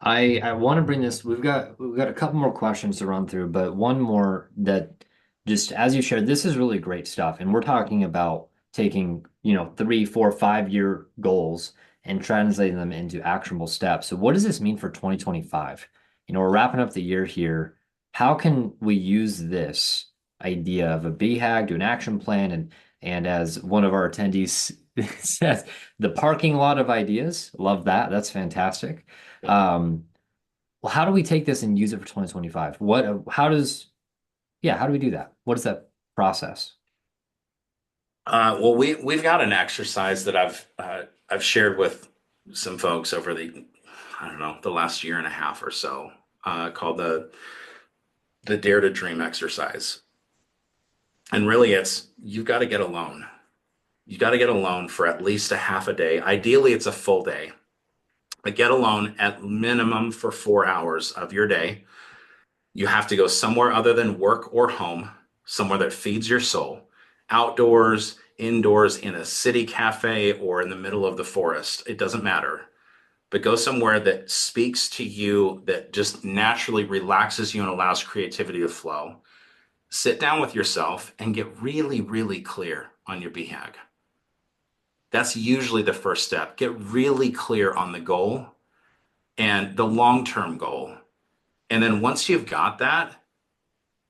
I want to bring this. We've got a couple more questions to run through, but one more that just as you shared, this is really great stuff. And we're talking about taking, 3, 4, 5 year goals and translating them into actionable steps. So what does this mean for 2025? We're wrapping up the year here. How can we use this idea of a BHAG to an action plan? And as one of our attendees says, the parking lot of ideas. Love that. That's fantastic. Well, how do we take this and use it for 2025? How do we do that? What is that process? Well, we've got an exercise that I've shared with some folks over I don't know, the last year and a half or so, called the Dare to Dream exercise. And really, it's you've got to get alone. You got to get alone for at least a half a day. Ideally, it's a full day, but get alone at minimum for 4 hours of your day. You have to go somewhere other than work or home, somewhere that feeds your soul, outdoors, indoors, in a city cafe, or in the middle of the forest. It doesn't matter. But go somewhere that speaks to you, that just naturally relaxes you and allows creativity to flow. Sit down with yourself and get really, really clear on your BHAG. That's usually the first step. Get really clear on the goal and the long-term goal. And then once you've got that,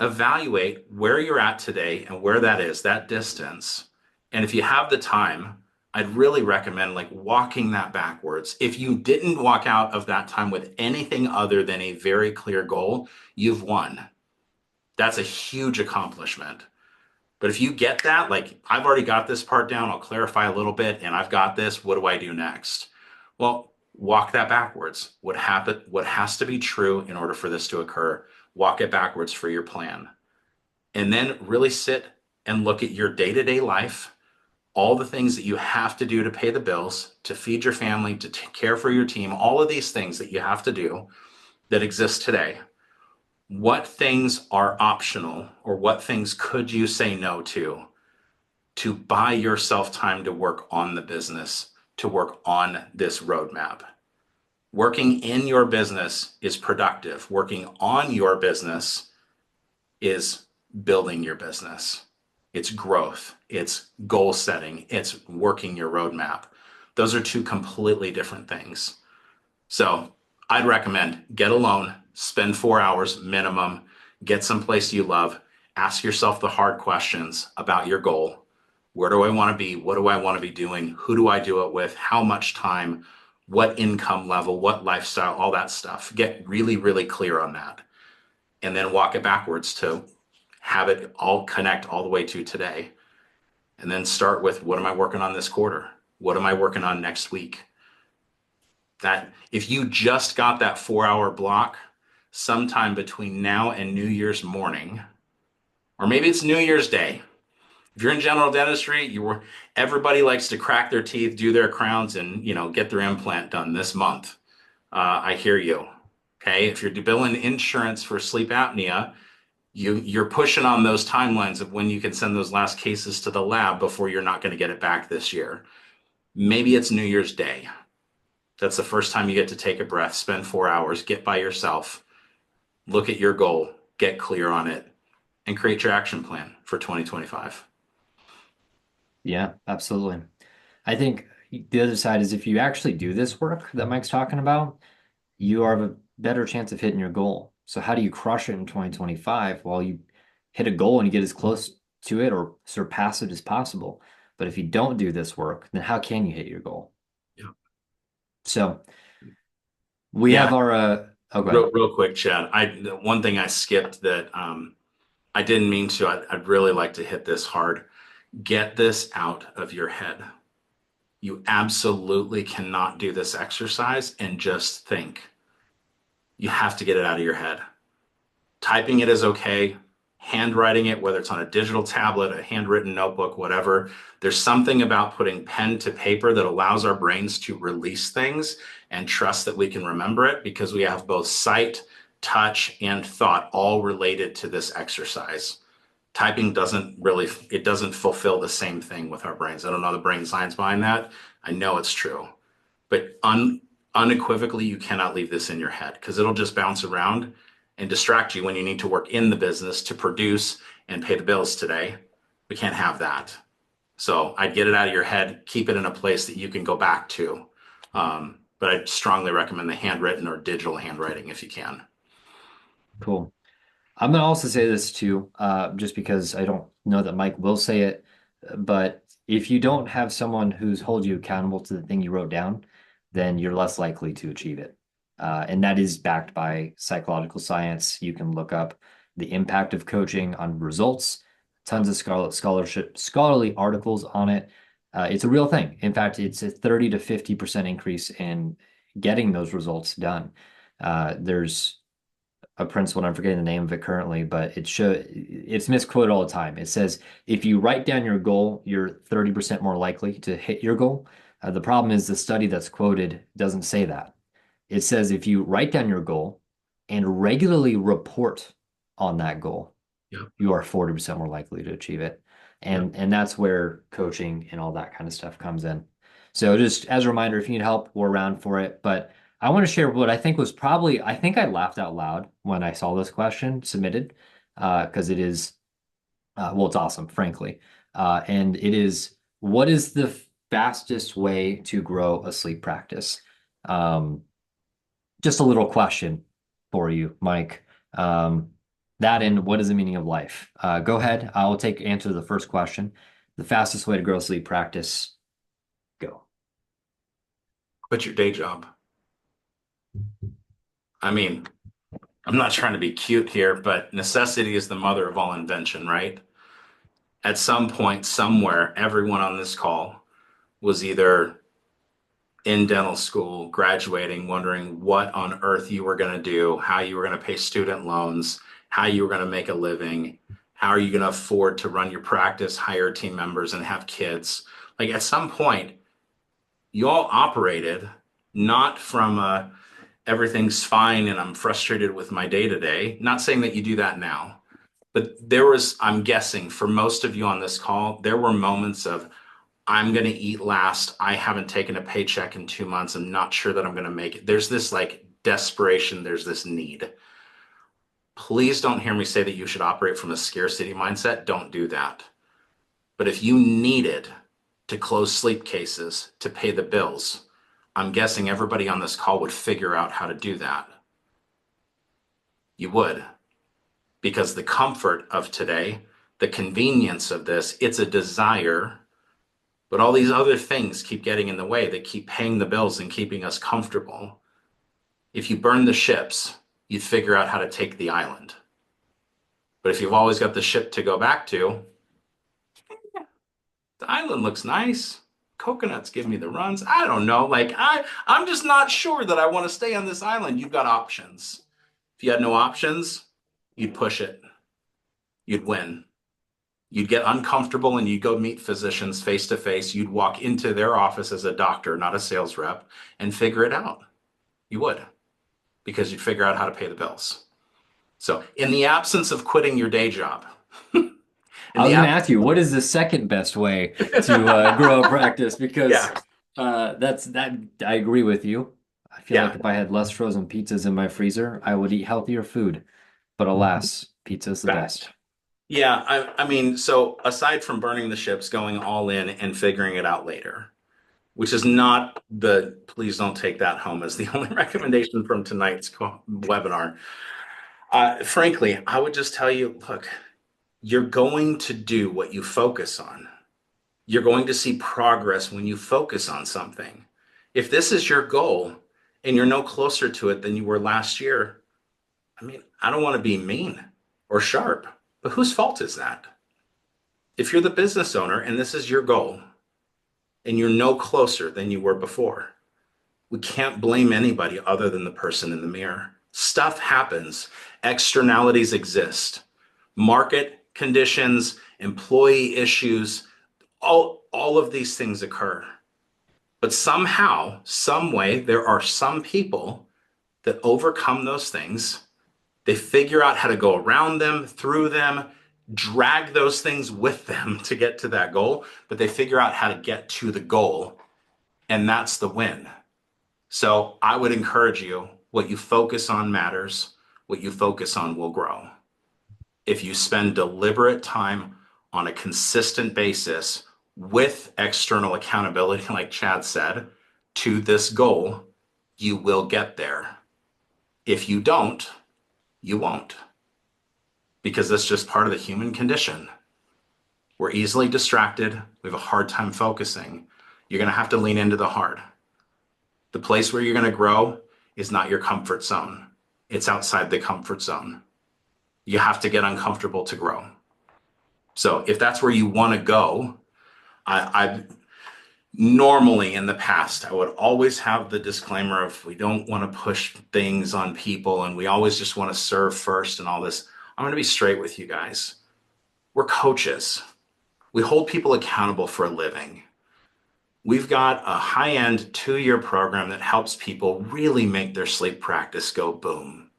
evaluate where you're at today and where that is, that distance. And if you have the time, I'd really recommend like walking that backwards. If you didn't walk out of that time with anything other than a very clear goal, you've won. That's a huge accomplishment. But if you get that, like I've already got this part down, I'll clarify a little bit and I've got this, what do I do next? Well, walk that backwards. What has to be true in order for this to occur? Walk it backwards for your plan. And then really sit and look at your day-to-day life, all the things that you have to do to pay the bills, to feed your family, to care for your team, all of these things that you have to do that exist today. What things are optional or what things could you say no to buy yourself time to work on the business, to work on this roadmap? Working in your business is productive. Working on your business is building your business. It's growth. It's goal setting. It's working your roadmap. Those are two completely different things. So I'd recommend get alone, spend 4 hours minimum, get someplace you love, ask yourself the hard questions about your goal. Where do I want to be? What do I want to be doing? Who do I do it with? How much time? What income level? What lifestyle? All that stuff. Get really, really clear on that. And then walk it backwards to have it all connect all the way to today. And then start with what am I working on this quarter? What am I working on next week? That if you just got that 4 hour block sometime between now and New Year's morning, or maybe it's New Year's Day. If you're in general dentistry, everybody likes to crack their teeth, do their crowns, and get their implant done this month. I hear you. Okay, if you're billing insurance for sleep apnea, you're pushing on those timelines of when you can send those last cases to the lab before you're not going to get it back this year. Maybe it's New Year's Day. That's the first time you get to take a breath, spend 4 hours, get by yourself, look at your goal, get clear on it, and create your action plan for 2025. Yeah, absolutely. I think the other side is if you actually do this work that Mike's talking about, you have a better chance of hitting your goal. So how do you crush it in 2025? Well, you hit a goal and you get as close to it or surpass it as possible. But if you don't do this work, then how can you hit your goal? Yeah. So we Yeah. have our oh, go ahead. Real quick, Chad. One thing I skipped that I didn't mean to. I'd really like to hit this hard. Get this out of your head. You absolutely cannot do this exercise and just think. You have to get it out of your head. Typing it is okay. Handwriting it, whether it's on a digital tablet, a handwritten notebook, whatever. There's something about putting pen to paper that allows our brains to release things and trust that we can remember it because we have both sight, touch, and thought all related to this exercise. Typing doesn't fulfill the same thing with our brains. I don't know the brain science behind that. I know it's true, but unequivocally, you cannot leave this in your head because it'll just bounce around and distract you when you need to work in the business to produce and pay the bills today. We can't have that. So I'd get it out of your head, keep it in a place that you can go back to. But I strongly recommend the handwritten or digital handwriting if you can. Cool. I'm gonna also say this too, just because I don't know that Mike will say it, but if you don't have someone who's hold you accountable to the thing you wrote down, then you're less likely to achieve it. And that is backed by psychological science. You can look up the impact of coaching on results, tons of scholarly articles on it. It's a real thing. In fact, it's a 30 to 50% increase in getting those results done. There's a principle, and I'm forgetting the name of it currently, but it's misquoted all the time. It says if you write down your goal, you're 30% more likely to hit your goal. The problem is the study that's quoted doesn't say that. It says if you write down your goal and regularly report on that goal, Yep. you are 40% more likely to achieve it. Yep. And that's where coaching and all that kind of stuff comes in. So just as a reminder, if you need help, we're around for it. But I want to share what I think was probably, I think I laughed out loud when I saw this question submitted, because it is, well, it's awesome, frankly. And it is, what is the fastest way to grow a sleep practice? Just a little question for you, Mike. That and what is the meaning of life? Go ahead. I'll answer the first question. The fastest way to grow a sleep practice, go. Quit your day job. I mean, I'm not trying to be cute here, but necessity is the mother of all invention, right? At some point, somewhere, everyone on this call was either in dental school, graduating, wondering what on earth you were going to do, how you were going to pay student loans, how you were going to make a living, how are you going to afford to run your practice, hire team members, and have kids. Like at some point, you all operated not from a everything's fine and I'm frustrated with my day to day. Not saying that you do that now, but I'm guessing for most of you on this call, there were moments of, I'm going to eat last. I haven't taken a paycheck in 2 months. I'm not sure that I'm going to make it. There's this like desperation, there's this need. Please don't hear me say that you should operate from a scarcity mindset. Don't do that. But if you needed to close sleep cases to pay the bills, I'm guessing everybody on this call would figure out how to do that. You would, because the comfort of today, the convenience of this, it's a desire, but all these other things keep getting in the way. They keep paying the bills and keeping us comfortable. If you burn the ships, you'd figure out how to take the island. But if you've always got the ship to go back to, the island looks nice. Coconuts give me the runs. I don't know. I'm just not sure that I want to stay on this island. You've got options. If you had no options, you'd push it. You'd win. You'd get uncomfortable and you'd go meet physicians face to face. You'd walk into their office as a doctor, not a sales rep, and figure it out. You would, because you'd figure out how to pay the bills. So, in the absence of quitting your day job, in I was the going to absence, ask you, what is the second best way to grow a practice? Because yeah, that's that I agree with you. I feel like yeah, if I had less frozen pizzas in my freezer, I would eat healthier food. But alas, pizza's the best. fact. Yeah, I mean, so aside from burning the ships, going all in and figuring it out later, which is not the, please don't take that home as the only recommendation from tonight's webinar. Frankly, I would just tell you, look, you're going to do what you focus on. You're going to see progress when you focus on something. If this is your goal and you're no closer to it than you were last year, I mean, I don't want to be mean or sharp, but whose fault is that? If you're the business owner and this is your goal and you're no closer than you were before, we can't blame anybody other than the person in the mirror. Stuff happens, externalities exist, market conditions, employee issues, all of these things occur. But somehow, some way, there are some people that overcome those things. They figure out how to go around them, through them, drag those things with them to get to that goal, but they figure out how to get to the goal, and that's the win. So I would encourage you, what you focus on matters, what you focus on will grow. If you spend deliberate time on a consistent basis with external accountability, like Chad said, to this goal, you will get there. If you don't, you won't, because that's just part of the human condition. We're easily distracted. We have a hard time focusing. You're going to have to lean into the hard. The place where you're going to grow is not your comfort zone. It's outside the comfort zone. You have to get uncomfortable to grow. So if that's where you want to go, I've normally in the past, I would always have the disclaimer of we don't want to push things on people and we always just want to serve first and all this. I'm going to be straight with you guys. We're coaches. We hold people accountable for a living. We've got a high-end 2-year program that helps people really make their sleep practice go boom.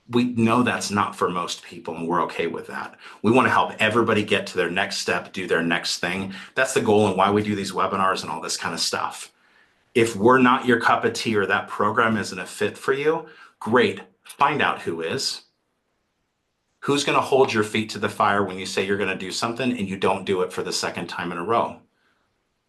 We know that's not for most people, and we're okay with that. We want to help everybody get to their next step, do their next thing. That's the goal and why we do these webinars and all this kind of stuff. If we're not your cup of tea or that program isn't a fit for you, great. Find out who is. Who's going to hold your feet to the fire when you say you're going to do something and you don't do it for the second time in a row?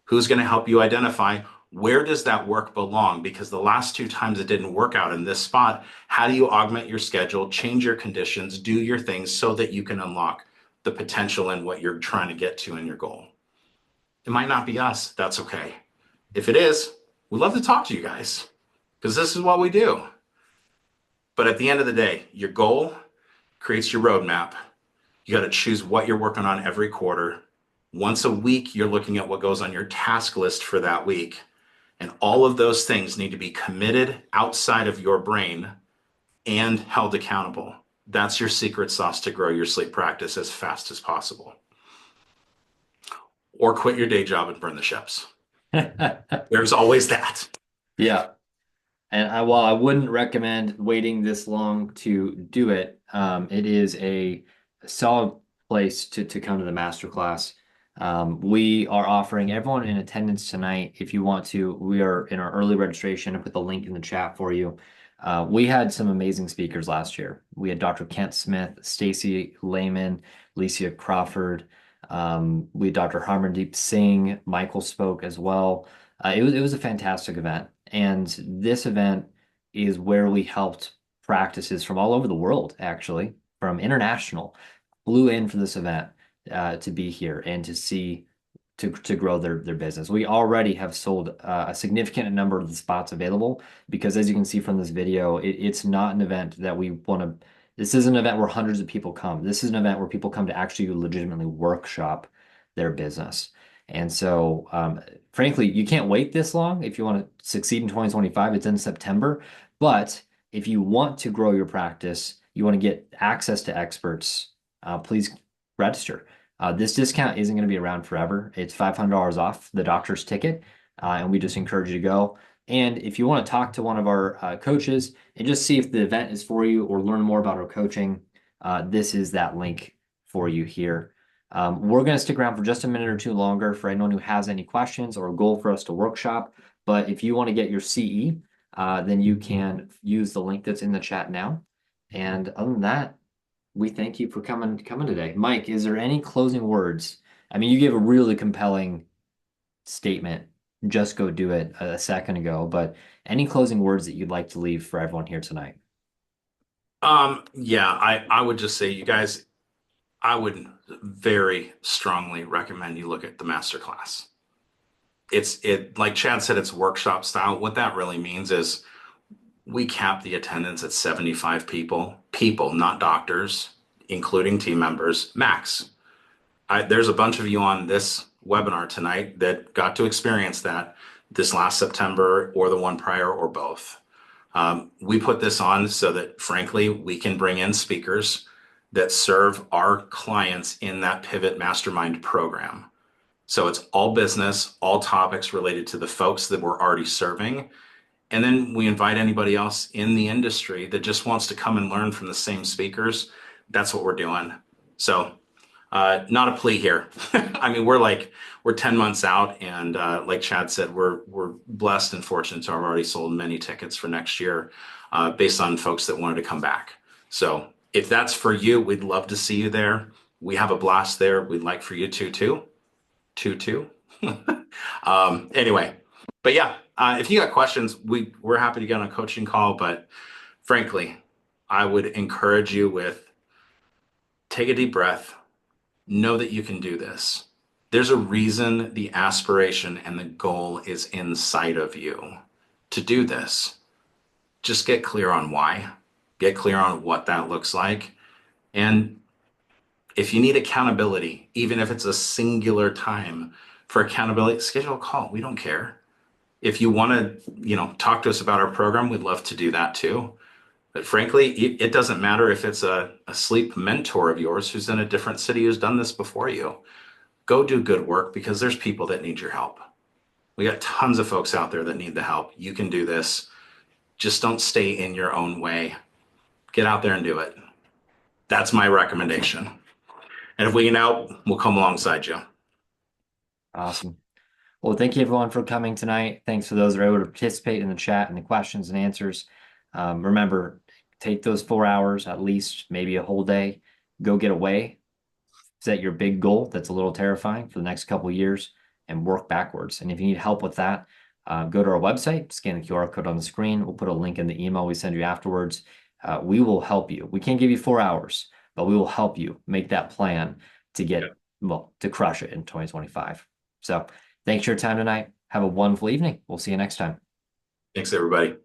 Who's going to help you identify where does that work belong? Because the last 2 times it didn't work out in this spot, how do you augment your schedule, change your conditions, do your things so that you can unlock the potential in what you're trying to get to in your goal? It might not be us. That's okay. If it is, we'd love to talk to you guys because this is what we do. But at the end of the day, your goal creates your roadmap. You got to choose what you're working on every quarter. Once a week, you're looking at what goes on your task list for that week. And all of those things need to be committed outside of your brain and held accountable. That's your secret sauce to grow your sleep practice as fast as possible. Or quit your day job and burn the ships. There's always that. Yeah. And while I wouldn't recommend waiting this long to do it, it is a solid place to come to the masterclass. We are offering everyone in attendance tonight, if you want to, we are in our early registration. I put the link in the chat for you. We had some amazing speakers last year. We had Dr. Kent Smith, Stacy Lehman, Alicia Crawford. We had Dr. Harmandeep Singh. Michael spoke as well. It was a fantastic event. And this event is where we helped practices from all over the world, actually, from international, flew in for this event to be here and to see to grow their business. We already have sold a significant number of the spots available because, as you can see from this video, it's not an event that we want to. This is an event where hundreds of people come. This is an event where people come to actually legitimately workshop their business. And so, frankly, you can't wait this long if you want to succeed in 2025. It's in September. But if you want to grow your practice, you want to get access to experts, please register. This discount isn't going to be around forever. It's $500 off the doctor's ticket, and we just encourage you to go. And if you want to talk to one of our coaches and just see if the event is for you or learn more about our coaching, this is that link for you here. We're going to stick around for just a minute or two longer for anyone who has any questions or a goal for us to workshop. But if you want to get your CE, then you can use the link that's in the chat now. And other than that, we thank you for coming today. Mike, is there any closing words? I mean, you gave a really compelling statement. Just go do it a second ago, but any closing words that you'd like to leave for everyone here tonight? Yeah, I would just say, you guys, I would very strongly recommend you look at the masterclass. It like Chad said, it's workshop style. What that really means is we cap the attendance at 75 people, not doctors, including team members, max. There's a bunch of you on this webinar tonight that got to experience that this last September or the one prior or both. We put this on so that, frankly, we can bring in speakers that serve our clients in that Pivot Mastermind program. So it's all business, all topics related to the folks that we're already serving. And then we invite anybody else in the industry that just wants to come and learn from the same speakers. That's what we're doing. So not a plea here. I mean, we're 10 months out, and like Chad said, we're blessed and fortunate to have already sold many tickets for next year based on folks that wanted to come back. So if that's for you, we'd love to see you there. We have a blast there. We'd like for you to too. Anyway, but yeah, if you got questions, we're happy to get on a coaching call. But frankly, I would encourage you with take a deep breath. Know that you can do this. There's a reason the aspiration and the goal is inside of you to do this. Just get clear on why, get clear on what that looks like. And if you need accountability, even if it's a singular time for accountability, schedule a call. We don't care. If you want to, talk to us about our program, we'd love to do that too. But frankly, it doesn't matter if it's a sleep mentor of yours who's in a different city who's done this before you. Go do good work because there's people that need your help. We got tons of folks out there that need the help. You can do this. Just don't stay in your own way. Get out there and do it. That's my recommendation. And if we can help, we'll come alongside you. Awesome. Well, thank you everyone for coming tonight. Thanks for those that are able to participate in the chat and the questions and answers. Remember, take those 4 hours, at least maybe a whole day, go get away, set your big goal that's a little terrifying for the next couple of years and work backwards. And if you need help with that, go to our website, scan the QR code on the screen. We'll put a link in the email we send you afterwards. We will help you. We can't give you 4 hours, but we will help you make that plan to get, well, to crush it in 2025. So thanks for your time tonight. Have a wonderful evening. We'll see you next time. Thanks, everybody.